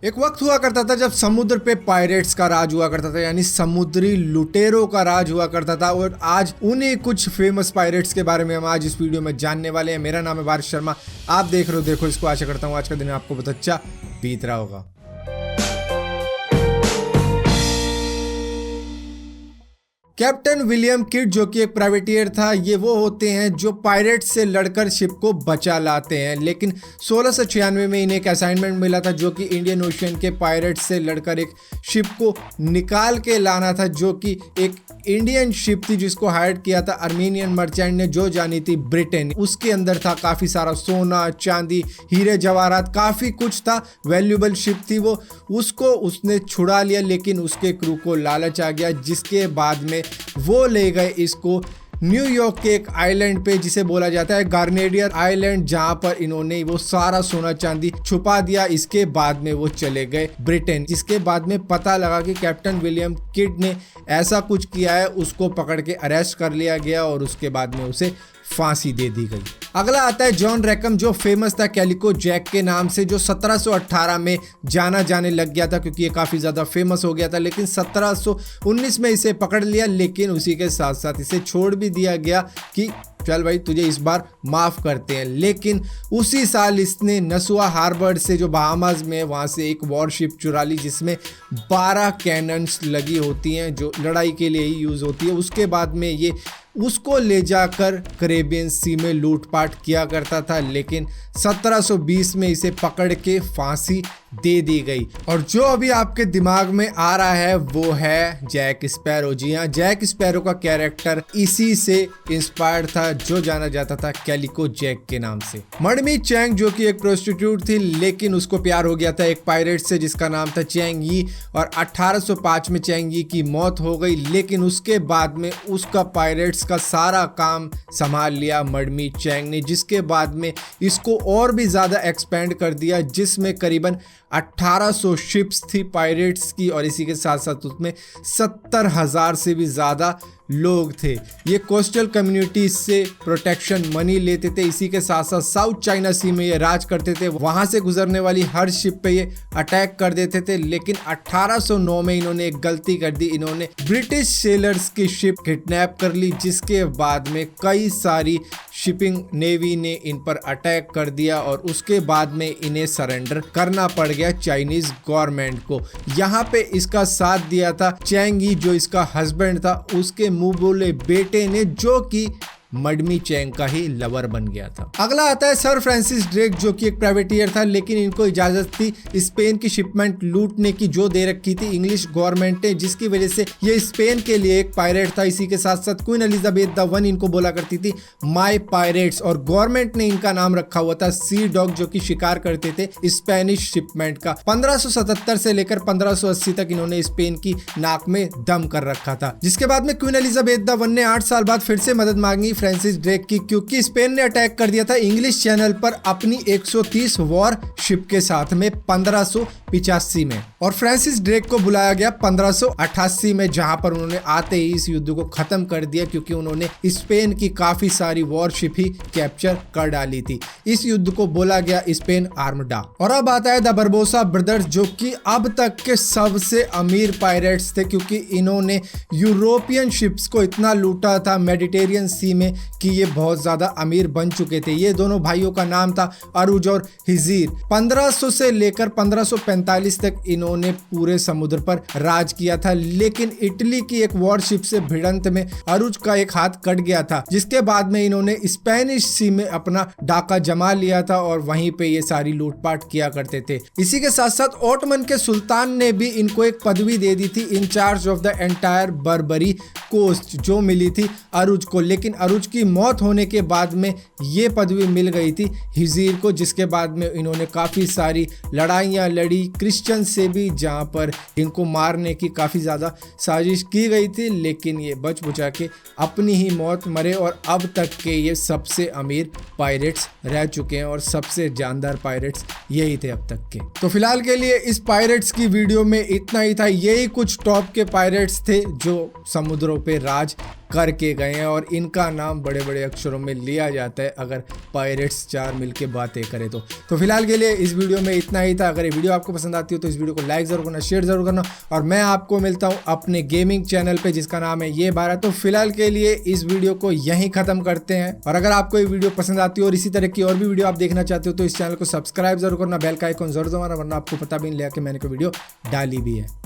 एक वक्त हुआ करता था जब समुद्र पे पायरेट्स का राज हुआ करता था, यानी समुद्री लुटेरों का राज हुआ करता था। और आज उन्हीं कुछ फेमस पायरेट्स के बारे में हम आज इस वीडियो में जानने वाले हैं। मेरा नाम है बारिश शर्मा, आप देख रहे हो देखो इसको। आशा करता हूँ आज का दिन आपको बहुत अच्छा बीत रहा होगा। कैप्टन विलियम किड जो कि एक प्राइवेटियर था, ये वो होते हैं जो पायरेट्स से लड़कर शिप को बचा लाते हैं। लेकिन 1696 में इन्हें एक असाइनमेंट मिला था जो कि इंडियन ओशियन के पायरेट्स से लड़कर एक शिप को निकाल के लाना था, जो कि एक इंडियन शिप थी जिसको हायर किया था अर्मीनियन मर्चेंट ने, जो जानी थी ब्रिटेन। उसके अंदर था काफ़ी सारा सोना चांदी हीरे जवाहरात, काफ़ी कुछ था, वैल्यूएबल शिप थी वो। उसको उसने छुड़ा लिया, लेकिन उसके क्रू को लालच आ गया, जिसके बाद में वो ले गए इसको न्यूयॉर्क के एक आइलैंड पे जिसे बोला जाता है गार्नेडियर आइलैंड, जहां पर इन्होंने वो सारा सोना चांदी छुपा दिया। इसके बाद में वो चले गए ब्रिटेन। जिसके बाद में पता लगा कि कैप्टन विलियम किड ने ऐसा कुछ किया है, उसको पकड़ के अरेस्ट कर लिया गया और उसके बाद में उसे फांसी दे दी गई। अगला आता है जॉन रैकम, जो फेमस था कैलिको जैक के नाम से, जो 1718 में जाना जाने लग गया था क्योंकि ये काफ़ी ज़्यादा फेमस हो गया था। लेकिन 1719 में इसे पकड़ लिया, लेकिन उसी के साथ साथ इसे छोड़ भी दिया गया कि चल भाई तुझे इस बार माफ़ करते हैं। लेकिन उसी साल इसने नसुआ हार्बर से, जो बहामास में, वहाँ से एक वॉरशिप चुरा ली जिसमें 12 कैनन्स लगी होती हैं जो लड़ाई के लिए ही यूज़ होती है। उसके बाद में ये उसको ले जाकर कैरेबियन सी में लूटपाट किया करता था, लेकिन 1720 में इसे पकड़ के फांसी दे दी गई। और जो अभी आपके दिमाग में आ रहा है वो है जैक स्पैरो। जी हाँ, जैक स्पैरो का कैरेक्टर इसी से इंस्पायर्ड था, जो जाना जाता था कैलिको जैक के नाम से। मडमी चैंग जो कि एक प्रोस्टिट्यूट थी, लेकिन उसको प्यार हो गया था एक पायरेट से जिसका नाम था चैंग यी, और 1805 में चैंग यी की मौत हो गई। लेकिन उसके बाद में उसका पायरेट्स का सारा काम संभाल लिया मडमी चैंग ने, जिसके बाद में इसको और भी ज़्यादा एक्सपेंड कर दिया, जिसमें करीबन 1800 शिप्स थी पायरेट्स की, और इसी के साथ साथ उसमें 70,000 से भी ज़्यादा लोग थे। ये कोस्टल कम्युनिटीज से प्रोटेक्शन मनी लेते थे। इसी के साथ साथ साउथ चाइना सी में ये राज करते थे, वहाँ से गुजरने वाली हर शिप पे ये अटैक कर देते थे। लेकिन 1809 में इन्होंने एक गलती कर दी, इन्होंने ब्रिटिश सेलर्स की शिप किडनैप कर ली, जिसके बाद में कई सारी शिपिंग नेवी ने इन पर अटैक कर दिया और उसके बाद में इन्हें सरेंडर करना पड़ गया चाइनीज गवर्नमेंट को। यहाँ पे इसका साथ दिया था चैंग यी, जो इसका हस्बैंड था, उसके मुंह बोले बेटे ने, जो कि मडमी चैंग का ही लवर बन गया था। अगला आता है सर फ्रांसिस ड्रेक, जो कि एक प्राइवेटियर था, लेकिन इनको इजाजत थी स्पेन की शिपमेंट लूटने की, जो दे रखी थी इंग्लिश गवर्नमेंट ने, जिसकी वजह से ये स्पेन के लिए एक पायरेट था। इसी के साथ साथ क्वीन एलिजाबेथ द वन इनको बोला करती थी माय पायरेट्स, और गवर्नमेंट ने इनका नाम रखा हुआ था सी डॉग, जो कि शिकार करते थे स्पेनिश शिपमेंट का। 1577 से लेकर 1580 तक इन्होंने स्पेन की नाक में दम कर रखा था। जिसके बाद में क्वीन एलिजाबेथ द वन ने 8 साल बाद फिर से मदद मांगी फ्रांसिस ड्रेक की, क्योंकि स्पेन ने अटैक कर दिया था इंग्लिश चैनल पर अपनी 130 वॉर शिप के साथ में 1585 में, और फ्रांसिस ड्रेक को बुलाया गया 1588 में, जहां पर उन्होंने आते ही इस युद्ध को खत्म कर दिया, क्योंकि उन्होंने स्पेन की काफी सारी वॉर शिप ही कैप्चर कर डाली थी। इस युद्ध को बोला गया स्पेन आर्मडा। और अब आता है द बारबोसा ब्रदर्स, जो कि अब तक के सबसे अमीर पायरेट्स थे, क्योंकि इन्होंने यूरोपियन शिप्स को इतना लूटा था मेडिटेरियन सी में कि ये बहुत ज्यादा अमीर बन चुके थे। ये दोनों भाइयों का नाम था अरुज और हिजीर। 1500 से लेकर 1545 तक इन्होंने पूरे समुद्र पर राज किया था, लेकिन इटली की एक वॉरशिप से भिड़ंत में अरुज का एक हाथ कट गया था, जिसके बाद में इन्होंने स्पेनिश सी में अपना डाका जमा लिया था और वहीं पे ये सारी लूटपाट किया करते थे। इसी के साथ साथ ओटमन के सुल्तान ने भी इनको एक पदवी दे दी थी, in charge of the entire Barbari coast, जो मिली थी अरुज को। लेकिन अरुज की मौत होने के बाद में ये पदवी मिल गई थी हिजीर को, जिसके बाद में इन्होंने काफ़ी सारी लड़ाइयाँ लड़ी क्रिश्चियन से भी, जहाँ पर इनको मारने की काफ़ी ज़्यादा साजिश की गई थी, लेकिन ये बच बुचा के अपनी ही मौत मरे। और अब तक के ये सबसे अमीर पायरेट्स रह चुके हैं और सबसे जानदार पायरेट्स यही थे अब तक के। तो फिलहाल के लिए इस पायरेट्स की वीडियो में इतना ही था। यही कुछ टॉप के पायरेट्स थे जो समुद्रों पे राज करके गए हैं और इनका नाम बड़े बड़े अक्षरों में लिया जाता है अगर पायरेट्स 4 मिलके बातें करें तो फिलहाल के लिए इस वीडियो में इतना ही था। अगर ये वीडियो आपको पसंद आती हो तो इस वीडियो को लाइक जरूर करना, शेयर जरूर करना और मैं आपको मिलता हूँ अपने गेमिंग चैनल पे जिसका नाम है ये 12। तो फिलहाल के लिए इस वीडियो को यहीं खत्म करते हैं और अगर आपको ये वीडियो पसंद आती हो और इसी तरह की और भी वीडियो आप देखना चाहते हो तो इस चैनल को सब्सक्राइब जरूर करना, बेल का आइकन जरूर दबाना, वरना आपको पता भी नहीं लगा कि मैंने कोई वीडियो डाली भी है।